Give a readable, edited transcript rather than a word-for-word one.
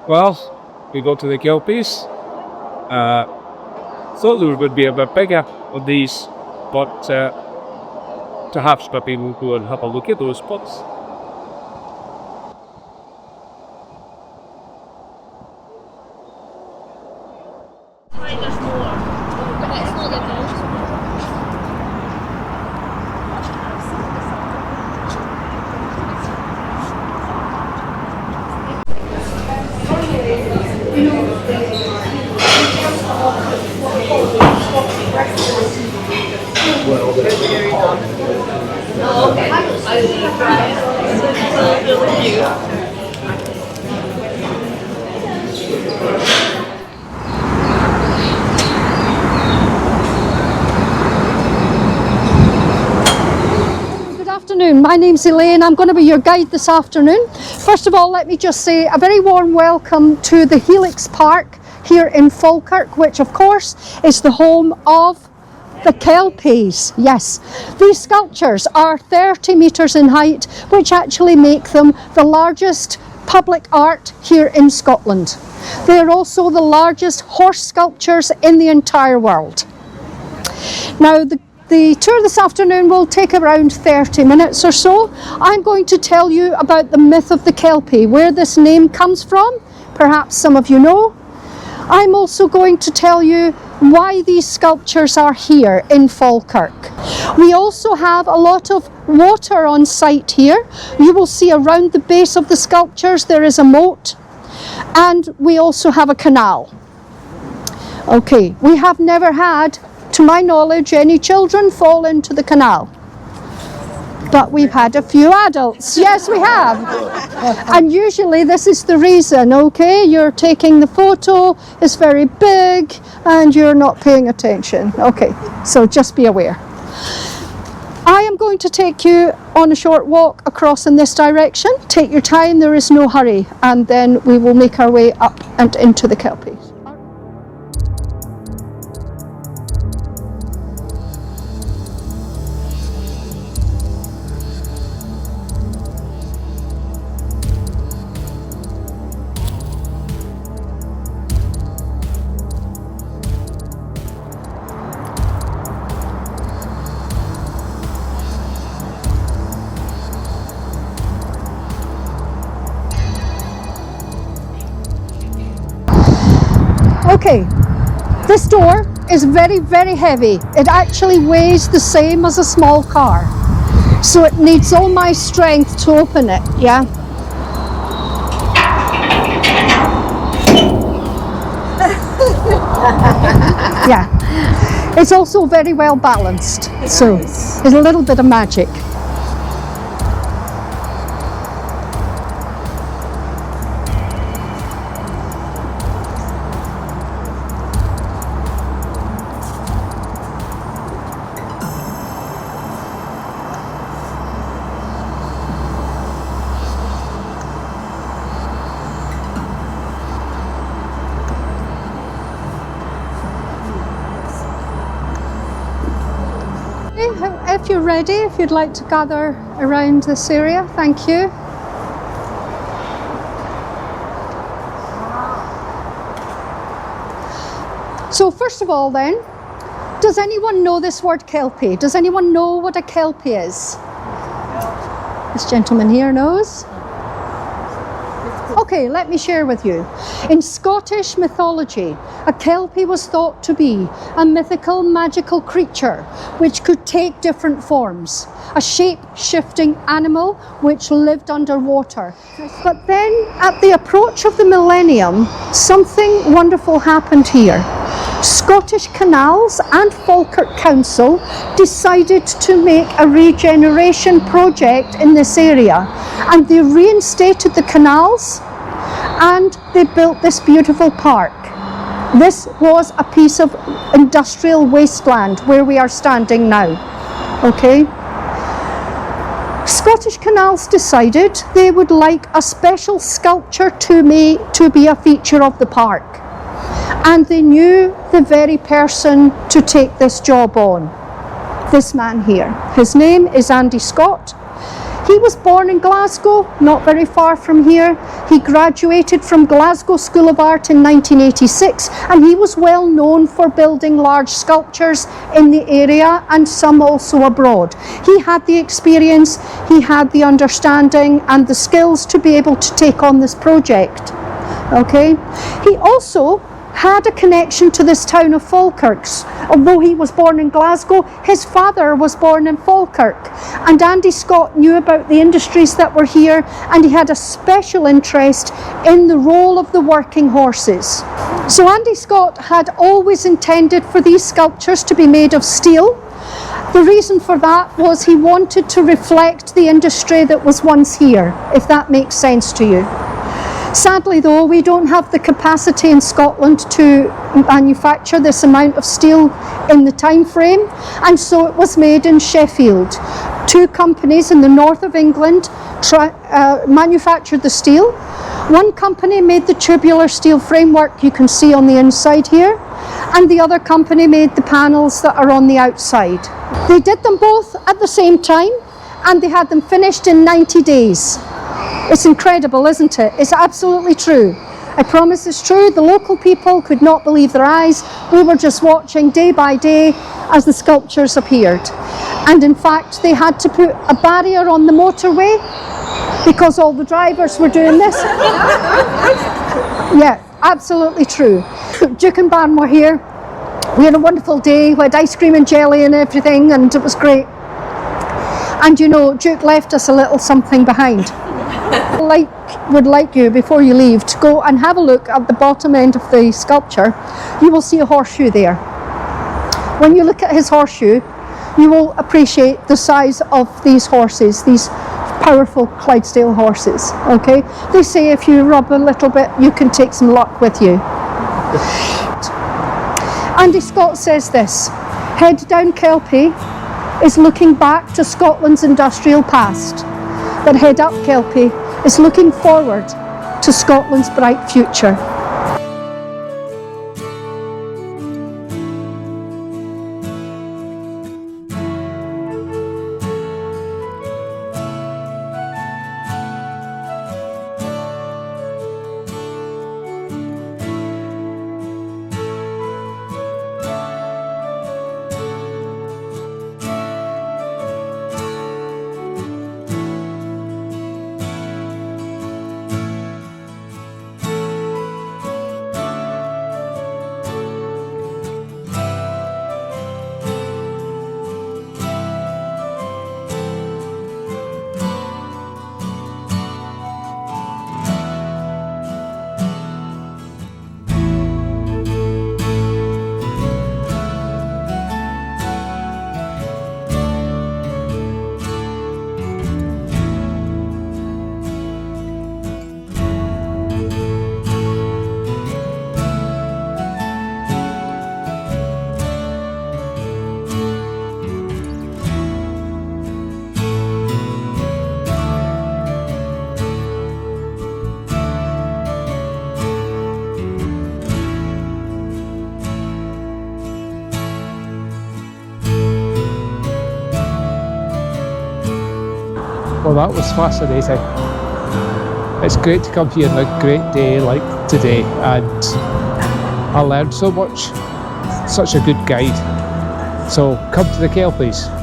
Well, we go to the Kelpies. Thought there would be a bit bigger of these, but perhaps maybe we'll go and have a look at those spots. My name's Elaine. I'm going to be your guide this afternoon. First of all, let me just say a very warm welcome to the Helix Park here in Falkirk, which of course is the home of the Kelpies. Yes, these sculptures are 30 metres in height, which actually make them the largest public art here in Scotland. They are also the largest horse sculptures in the entire world. Now, the tour this afternoon will take around 30 minutes or so. I'm going to tell you about the myth of the Kelpie, where this name comes from. Perhaps some of you know. I'm also going to tell you why these sculptures are here in Falkirk. We also have a lot of water on site here. You will see around the base of the sculptures there is a moat, and we also have a canal. Okay, we have never had, to my knowledge, any children fall into the canal. But we've had a few adults. Yes, we have. And usually this is the reason, okay? You're taking the photo, it's very big, and you're not paying attention. Okay, so just be aware. I am going to take you on a short walk across in this direction. Take your time, there is no hurry, and then we will make our way up and into the Kelpies. Okay, this door is very, very heavy. It actually weighs the same as a small car. So it needs all my strength to open it, yeah? Yeah. It's also very well balanced. So it's a little bit of magic. If you're ready, if you'd like to gather around this area, thank you. So first of all then, does anyone know this word Kelpie? Does anyone know what a Kelpie is? This gentleman here knows. Okay, let me share with you. In Scottish mythology, a Kelpie was thought to be a mythical, magical creature which could take different forms. A shape-shifting animal which lived underwater. But then, at the approach of the millennium, something wonderful happened here. Scottish Canals and Falkirk Council decided to make a regeneration project in this area, and they reinstated the canals and they built this beautiful park. This was a piece of industrial wasteland where we are standing now. Okay? Scottish Canals decided they would like a special sculpture to be a feature of the park. And they knew the very person to take this job on. This man here. His name is Andy Scott. He was born in Glasgow, not very far from here. He graduated from Glasgow School of Art in 1986, and he was well known for building large sculptures in the area and some also abroad. He had the experience, he had the understanding and the skills to be able to take on this project. Okay? He also had a connection to this town of Falkirk. Although he was born in Glasgow, his father was born in Falkirk. And Andy Scott knew about the industries that were here, and he had a special interest in the role of the working horses. So Andy Scott had always intended for these sculptures to be made of steel. The reason for that was he wanted to reflect the industry that was once here, if that makes sense to you. Sadly though, we don't have the capacity in Scotland to manufacture this amount of steel in the time frame, and so it was made in Sheffield. Two companies in the north of England manufactured the steel. One company made the tubular steel framework you can see on the inside here, and the other company made the panels that are on the outside. They did them both at the same time, and they had them finished in 90 days. It's incredible, isn't it? It's absolutely true. I promise it's true. The local people could not believe their eyes. We were just watching day by day as the sculptures appeared. And in fact, they had to put a barrier on the motorway because all the drivers were doing this. Yeah, absolutely true. Duke and Barn were here. We had a wonderful day. We had ice cream and jelly and everything, and it was great. And you know, Duke left us a little something behind. Would like you, before you leave, to go and have a look at the bottom end of the sculpture. You will see a horseshoe there. When you look at his horseshoe, you will appreciate the size of these horses, these powerful Clydesdale horses. Okay, they say if you rub a little bit, you can take some luck with you. Andy Scott says this: head down Kelpie is looking back to Scotland's industrial past, but head up Kelpie is looking forward to Scotland's bright future. Well, that was fascinating. It's great to come here on a great day like today, and I learned so much. Such a good guide. So come to the Kelpies.